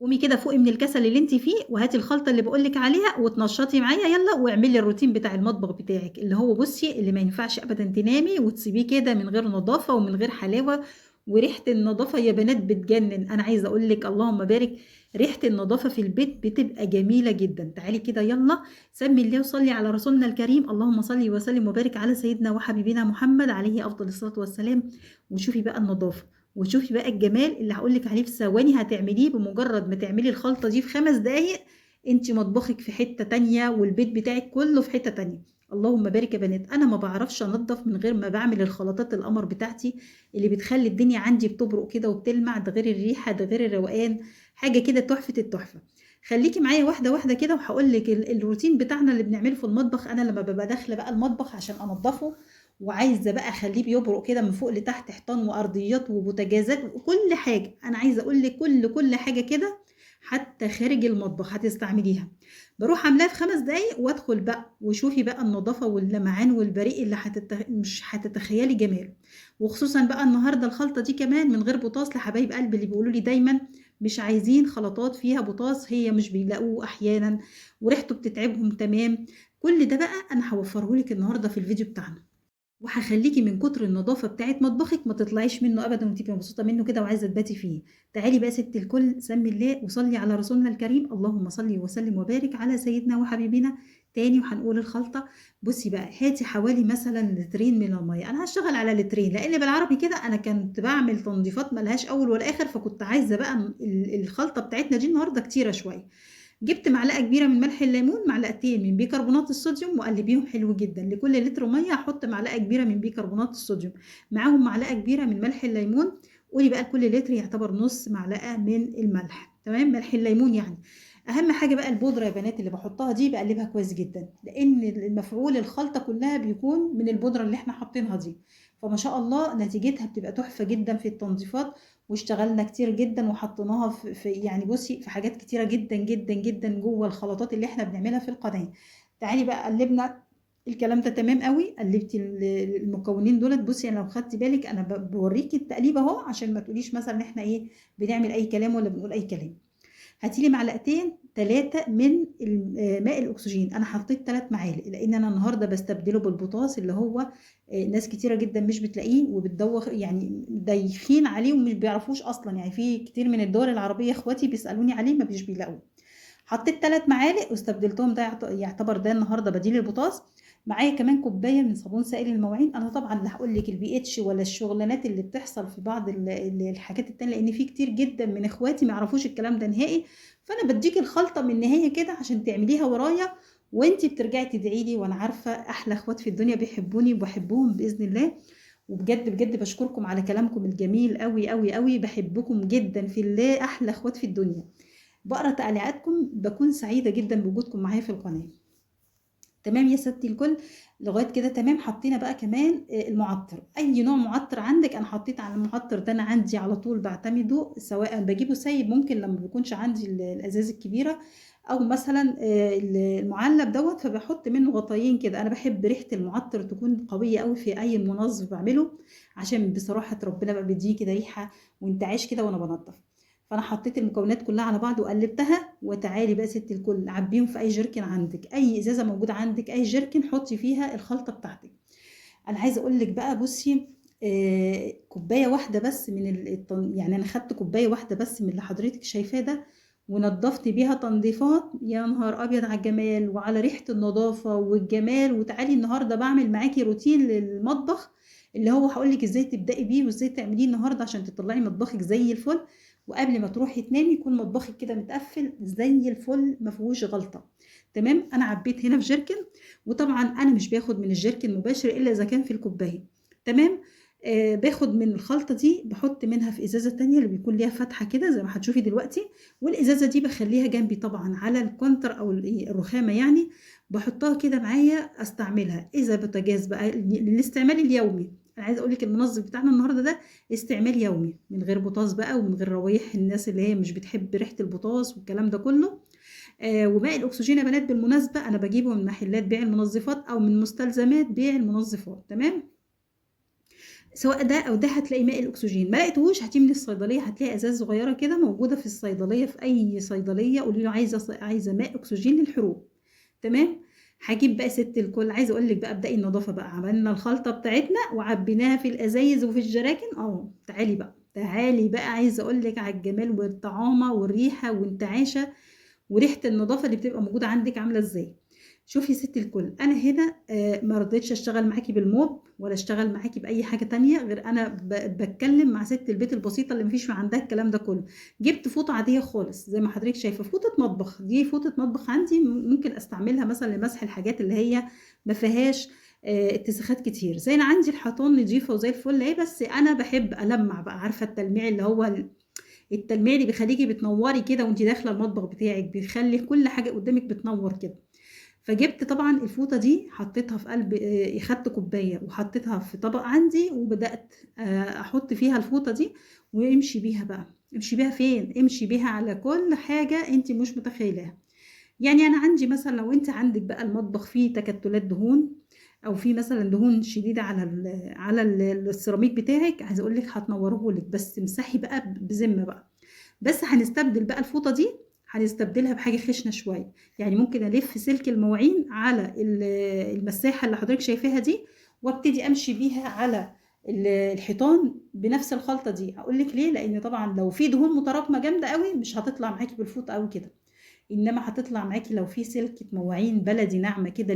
قومي كده فوقي من الكسل اللي انت فيه وهاتي الخلطه اللي بقولك عليها وتنشطي معايا يلا واعملي الروتين بتاع المطبخ بتاعك اللي هو بصي اللي ما ينفعش ابدا تنامي وتسيبيه كده من غير نظافه ومن غير حلاوه. وريحه النظافه يا بنات بتجنن، انا عايزه اقول لك اللهم بارك. ريحه النظافه في البيت بتبقى جميله جدا. تعالي كده يلا سمي الله وصلي على رسولنا الكريم، اللهم صلي وسلم وبارك على سيدنا وحبيبنا محمد عليه افضل الصلاه والسلام. وشوفي بقى النظافه وشوفي بقى الجمال اللي هقولك عليه في ثواني هتعمليه بمجرد ما تعملي الخلطة دي في 5 دقايق. انت مطبخك في حتة تانية والبيت بتاعك كله في حتة تانية. اللهم بارك يا بنات، انا ما بعرفش انضف من غير ما بعمل الخلطات القمر بتاعتي اللي بتخلي الدنيا عندي بتبرق كده وبتلمع، ده غير الريحة ده غير الروقان. حاجة كده تحفة التحفة. خليكي معايا واحدة واحدة كده وهقولك الروتين بتاعنا اللي بنعمله في المطبخ. انا لما ببقى داخلة بقى المطبخ عشان انضفه وعايزه بقى اخليه بيبرق كده من فوق لتحت، حيطان وارضيات وبوتاجازات وكل حاجه، انا عايزه اقول لك كل حاجه كده حتى خارج المطبخ هتستعمليها. بروح عاملاها في 5 دقايق وادخل بقى وشوفي بقى النظافه واللمعان والبريق اللي مش هتتخيلي جماله. وخصوصا بقى النهارده الخلطه دي كمان من غير بوتاص لحبايب قلبي اللي بيقولوا لي دايما مش عايزين خلطات فيها بوتاص، هي مش بيلاقوه احيانا وريحته بتتعبهم. تمام، كل ده بقى انا هوفره لك النهارده في الفيديو بتاعنا، وهخليكي من كتر النظافة بتاعت مطبخك ما تطلعيش منه ابدا وتبقي مبسوطة منه كده وعايزة تباتي فيه. تعالي بقى ست الكل سمي الله وصلي على رسولنا الكريم، اللهم صلي وسلم وبارك على سيدنا وحبيبنا. تاني وهنقول الخلطة. بصي بقى هاتي حوالي مثلا لترين من المية، انا هشتغل على لترين لان بالعربي كده انا كنت بعمل تنظيفات ملهاش اول ولا اخر، فكنت عايزة بقى الخلطة بتاعتنا دي النهاردة كتيرة شوية. جبت معلقه كبيره من ملح الليمون، معلقتين من بيكربونات الصوديوم وقلبيهم حلو جدا. لكل لتر ميه هحط معلقه كبيره من بيكربونات الصوديوم معاهم معلقه كبيره من ملح الليمون. قولي بقى لكل لتر يعتبر نص معلقه من الملح، تمام، ملح الليمون يعني. اهم حاجه بقى البودره يا بنات اللي بحطها دي بقلبها كويس جدا لان المفعول الخلطه كلها بيكون من البودره اللي احنا حاطينها دي. فما شاء الله نتيجتها بتبقى تحفه جدا في التنظيفات. واشتغلنا كتير جدا وحطيناها في يعني بصي في حاجات كتيرة جدا جدا جدا جوه الخلطات اللي احنا بنعملها في القناة. تعالي بقى قلبنا الكلام ده تمام قوي. قلبتي المكونين دولت. بصي انا لو خدتي بالك انا بوريكي التقليب اهو عشان ما تقوليش مثلا ان احنا ايه بنعمل اي كلام ولا بنقول اي كلام. هاتيلي معلقتين 3 من ماء الاكسجين، انا حطيت 3 معالق لان انا النهارده بستبدله بالبوتاص اللي هو ناس كتيره جدا مش بتلاقيه وبتدوخ يعني دايخين عليه ومش بيعرفوش اصلا، يعني في كتير من الدول العربيه اخواتي بيسالوني عليه ما مش بيلاقوه. حطيت 3 معالق واستبدلتهم، ده يعتبر ده النهارده بديل البوتاص. معايا كمان كوبايه من صابون سائل المواعين. انا طبعا لا هقول لك البي اتش ولا الشغلانات اللي بتحصل في بعض الحاجات التانية لان في كتير جدا من اخواتي ما يعرفوش الكلام ده نهائي. فانا بديك الخلطه من النهايه كده عشان تعمليها ورايا وانتي بترجعي تدعي لي، وانا عارفه احلى اخوات في الدنيا بيحبوني وبحبهم باذن الله. وبجد بجد بشكركم على كلامكم الجميل قوي قوي قوي، بحبكم جدا في الله، احلى اخوات في الدنيا. بقرا تعليقاتكم بكون سعيده جدا بوجودكم معايا في القناه. تمام يا ستي الكل، لغايه كده تمام. حطينا بقى كمان المعطر، اي نوع معطر عندك. انا حطيت على المعطر ده، انا عندي على طول بعتمده سواء بجيبه سايب ممكن لما بيكونش عندي الازاز الكبيره او مثلا المعلب دوت فبحط منه غطيين كده. انا بحب ريحه المعطر تكون قويه قوي في اي منظف بعمله عشان بصراحه ربنا بقى بيديني كده ريحه وانت عايش كده وانا بنضف. فانا حطيت المكونات كلها على بعض وقلبتها. وتعالي بقى ست الكل عبيهم في اي جيركن عندك، اي ازازه موجوده عندك اي جيركن حطي فيها الخلطه بتاعتك. انا عايزه اقول لك بقى بصي كوبايه واحده بس من يعني انا خدت كوبايه واحده بس من اللي حضرتك شايفاه ده ونضفت بيها تنظيفات يا نهار ابيض على الجمال وعلى ريحه النظافه والجمال. وتعالي النهارده بعمل معاكي روتين للمطبخ اللي هو هقول لك ازاي تبداي بيه وازاي تعمليه النهارده عشان تطلعي مطبخك زي الفل. وقبل ما تروحي تنامي يكون مطبخك كده متقفل زي الفل ما فيهوش غلطه. تمام، انا عبيت هنا في جيركن وطبعا انا مش باخد من الجيركن مباشر الا اذا كان في الكوبايه. تمام. باخد من الخلطه دي بحط منها في ازازه تانية اللي بيكون ليها فتحه كده زي ما هتشوفي دلوقتي. والازازه دي بخليها جنبي طبعا على الكونتر او الرخامه يعني. بحطها كده معايا استعملها اذا بوتاجاز بقى للاستعمال اليومي. انا عايزه اقول لك المنظف بتاعنا النهارده ده استعمال يومي من غير بوتاص بقى ومن غير روايح الناس اللي هي مش بتحب ريحه البوتاص والكلام ده كله. وماء الاكسجين يا بنات بالمناسبه انا بجيبه من محلات بيع المنظفات او من مستلزمات بيع المنظفات. تمام. سواء ده أو ده هتلاقي ماء الأكسجين، ما لقيتهوش هاتيه من الصيدلية، هتلاقي أزاز صغيرة كده موجودة في الصيدلية، في أي صيدلية قولي له عايزة ماء أكسجين للحروق. تمام. هاجيب بقى ست الكل، عايزة أقول لك بقى ابدئي النضافة بقى، عملنا الخلطة بتاعتنا وعبيناها في الأزايز وفي الجراكن، تعالي بقى تعالي بقى، عايزة أقول لك على الجمال والطعامة والريحة والانتعاشة وريحة النضافة اللي بتبقى موجودة عندك عاملة ازاي. شوفي يا ست الكل، انا هنا ما رضيتش اشتغل معاكي بالموب ولا اشتغل معاكي باي حاجه تانية، غير انا بتكلم مع ست البيت البسيطه اللي مفيش عندها الكلام ده كله. جبت فوطه عاديه خالص زي ما حضرتك شايفه، فوطه مطبخ، دي فوطه مطبخ عندي ممكن استعملها مثلا لمسح الحاجات اللي هي ما فيهاش اتساخات كتير، زي انا عندي الحيطان نضيفه وزي الفل اهي، بس انا بحب المع بقى، عارفه التلميع اللي هو التلميع اللي بيخليكي بتنوري كده وانت داخله المطبخ بتاعك، بيخلي كل حاجه قدامك بتنور كده. فجبت طبعا الفوطه دي حطيتها في قلب، خدت كوبايه وحطيتها في طبق عندي وبدات احط فيها الفوطه دي، وامشي بيها بقى. امشي بيها فين؟ امشي بيها على كل حاجه انت مش متخيلاها. يعني انا عندي مثلا، لو انت عندك بقى المطبخ فيه تكتلات دهون، او فيه مثلا دهون شديده على السيراميك بتاعك، عايزه اقول لك هتنوره لك، بس امسحي بقى بذمه بقى. بس هنستبدل بقى الفوطه دي، هنستبدلها بحاجه خشنه شويه. يعني ممكن الف سلك المواعين على المساحه اللي حضرتك شايفاها دي، وابتدي امشي بيها على الحيطان بنفس الخلطه دي. اقول لك ليه؟ لان طبعا لو في دهون متراكمه جامده قوي مش هتطلع معاكي بالفوطه قوي كده، انما هتطلع معاكي لو في سلكة مواعين بلدي ناعمة كده،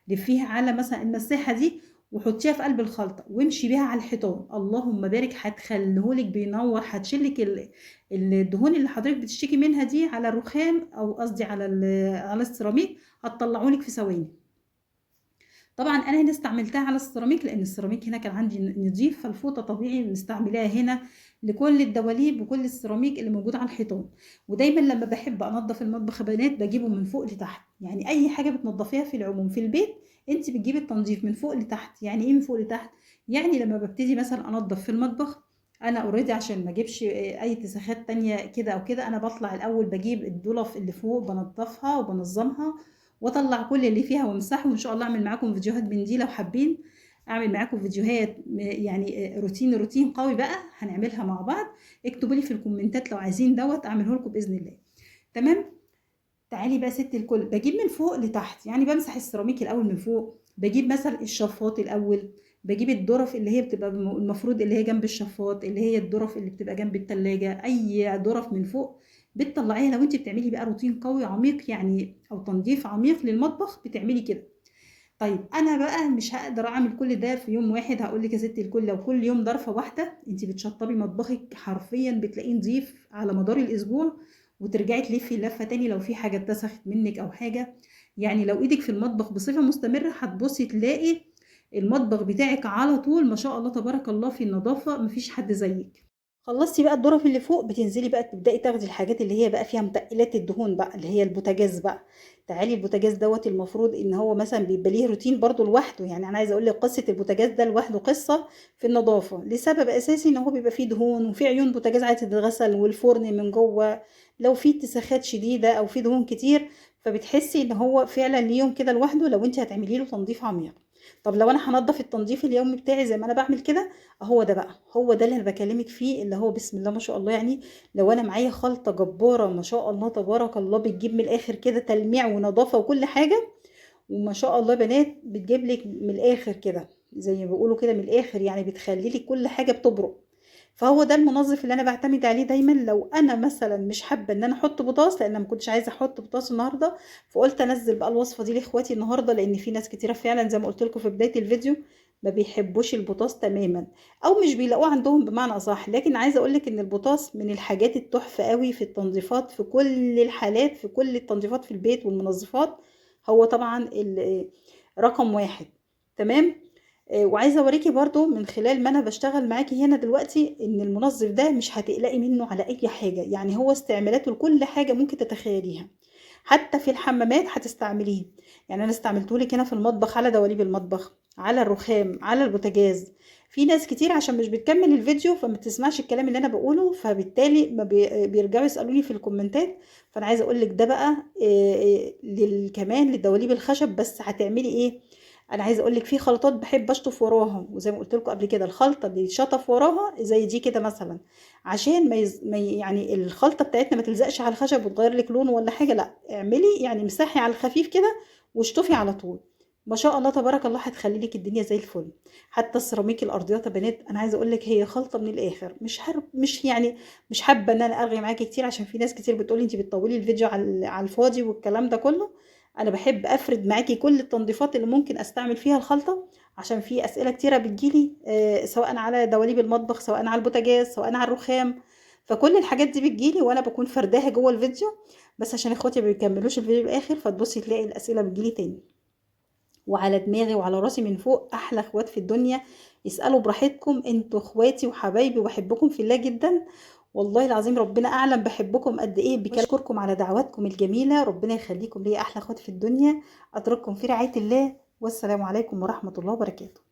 لفيها على مثلا المساحة دي وحطيها في قلب الخلطة وامشي بيها على الحيطان، اللهم بارك، هتخليهولك بينور، هتشيلك الدهون اللي حضرتك بتشتكي منها دي على الرخام، او قصدي على السيراميك، هتطلعولك في ثواني. طبعا انا هنا استعملتها على السيراميك لان السيراميك هنا كان عندي نضيف، فالفوطه طبيعي نستعملها هنا لكل الدواليب وكل السيراميك اللي موجود على الحيطان. ودايما لما بحب انضف المطبخ يا بنات بجيبه من فوق لتحت، يعني اي حاجه بتنضفيها في العموم في البيت انت بتجيبي التنظيف من فوق لتحت. يعني ايه من فوق لتحت؟ يعني لما ببتدي مثلا انضف في المطبخ، انا اوريدي عشان ما اجيبش اي تسخات تانية كده او كده، انا بطلع الاول بجيب الدولف اللي فوق بنضفها وبنظمها واطلع كل اللي فيها وامسحه، وان شاء الله اعمل معاكم فيديوهات من دي لو حابين اعمل معاكم فيديوهات يعني روتين قوي بقى هنعملها مع بعض. اكتبوا لي في الكومنتات لو عايزين اعمله لكم باذن الله. تمام. تعالي بقى ست الكل، بجيب من فوق لتحت، يعني بمسح السيراميك الاول من فوق، بجيب مثلا الشفاط الاول، بجيب الظرف اللي هي بتبقى المفروض اللي هي جنب الشفاط، اللي هي الظرف اللي بتبقى جنب التلاجة، اي ظرف من فوق بتطلعيها. لو انت بتعملي بقى روتين قوي عميق يعني او تنظيف عميق للمطبخ بتعملي كده. طيب انا بقى مش هقدر اعمل كل ده في يوم واحد، هقول لك يا ستي الكل، لو كل يوم ضرفه واحده انت بتشطبي مطبخك حرفيا بتلاقيه نظيف على مدار الاسبوع، وترجعي تلفي اللفه تاني لو في حاجه اتسخت منك او حاجه. يعني لو ايدك في المطبخ بصفه مستمره هتبصي تلاقي المطبخ بتاعك على طول ما شاء الله تبارك الله في النظافه، مفيش حد زيك. خلصتي بقى الظرف اللي فوق، بتنزلي بقى تبداي تاخدي الحاجات اللي هي بقى فيها متقلات الدهون بقى، اللي هي البوتاجاز بقى. تعالي البوتاجاز دوت المفروض ان هو مثلا بيبقى ليه روتين برضو لوحده، يعني انا عايزه اقول لك قصه البوتاجاز ده لوحده قصه في النظافه، لسبب اساسي ان هو بيبقى فيه دهون وفي عيون بوتاجاز عايزه تتغسل، والفرن من جوه لو فيه اتساخات شديده او فيه دهون كتير، فبتحسي ان هو فعلا ليه يوم كده لوحده لو انت هتعملي له تنظيف عميق. طب لو انا هنضف التنظيف اليومي بتاعي زي ما انا بعمل كده، هو ده بقى، هو ده اللي انا بكلمك فيه، اللي هو بسم الله ما شاء الله. يعني لو انا معايا خلطة جبارة ما شاء الله تبارك الله، بتجيب من الاخر كده تلميع ونظافة وكل حاجة، وما شاء الله بنات بتجيب لك من الاخر كده زي ما بيقولوا كده من الاخر، يعني بتخلي لك كل حاجة بتبرق. فهو ده المنظف اللي انا بعتمد عليه دايما. لو انا مثلا مش حابه ان انا احط بوتاص، لان أنا ما كنتش عايزه احط بوتاص النهارده، فقلت انزل بقى الوصفه دي لاخواتي النهارده، لان في ناس كتيره فعلا زي ما قلت لكم في بدايه الفيديو ما بيحبوش البوتاص تماما، او مش بيلاقوه عندهم بمعنى اصح. لكن عايزه اقول لك ان البوتاص من الحاجات التحفه قوي في التنظيفات، في كل الحالات، في كل التنظيفات في البيت والمنظفات، هو طبعا رقم واحد. تمام. وعايزه اوريكي برضو من خلال ما انا بشتغل معاكي هنا دلوقتي ان المنظف ده مش هتقلقي منه على اي حاجه، يعني هو استعمالاته لكل حاجه ممكن تتخيليها، حتى في الحمامات هتستعمليه. يعني انا استعملته لك هنا في المطبخ، على دواليب المطبخ، على الرخام، على البوتاجاز. في ناس كتير عشان مش بتكمل الفيديو فما بتسمعش الكلام اللي انا بقوله، فبالتالي ما بيرجعوا يسالوني في الكومنتات. فانا عايزه اقول لك ده بقى كمان للدواليب الخشب، بس هتعملي ايه؟ انا عايزه اقول لك في خلطات بحب اشطف وراها، وزي ما قلت لكم قبل كده الخلطه اللي شطف وراها زي دي كده مثلا، عشان يعني الخلطه بتاعتنا ما تلزقش على الخشب وتغير لك لونه ولا حاجه، لا اعملي يعني مسحي على الخفيف كده واشطفي على طول. ما شاء الله تبارك الله هتخلي لك الدنيا زي الفل. حتى السيراميك الارضيات يا بنات انا عايزه اقول لك هي خلطه من الاخر، مش يعني مش حابه ان انا ارغي معاكي كتير، عشان في ناس كتير بتقولي انت بتطولي الفيديو على الفاضي والكلام ده كله. انا بحب افرد معاكي كل التنظيفات اللي ممكن استعمل فيها الخلطه، عشان في اسئله كتيره بتجيلي سواء على دواليب المطبخ، سواء على البوتاجاز، سواء على الرخام. فكل الحاجات دي بتجيلي وانا بكون فرداها جوه الفيديو، بس عشان اخواتي ما بيكملوش الفيديو للاخر فتبصي تلاقي الاسئله بتجيلي تاني. وعلى دماغي وعلى راسي من فوق، احلى اخوات في الدنيا، اسالوا براحتكم، انتوا اخواتي وحبايبي وبحبكم في الله جدا. والله العظيم ربنا اعلم بحبكم قد ايه، بشكركم على دعواتكم الجميله، ربنا يخليكم ليا احلى اخوات في الدنيا. اترككم في رعايه الله، والسلام عليكم ورحمه الله وبركاته.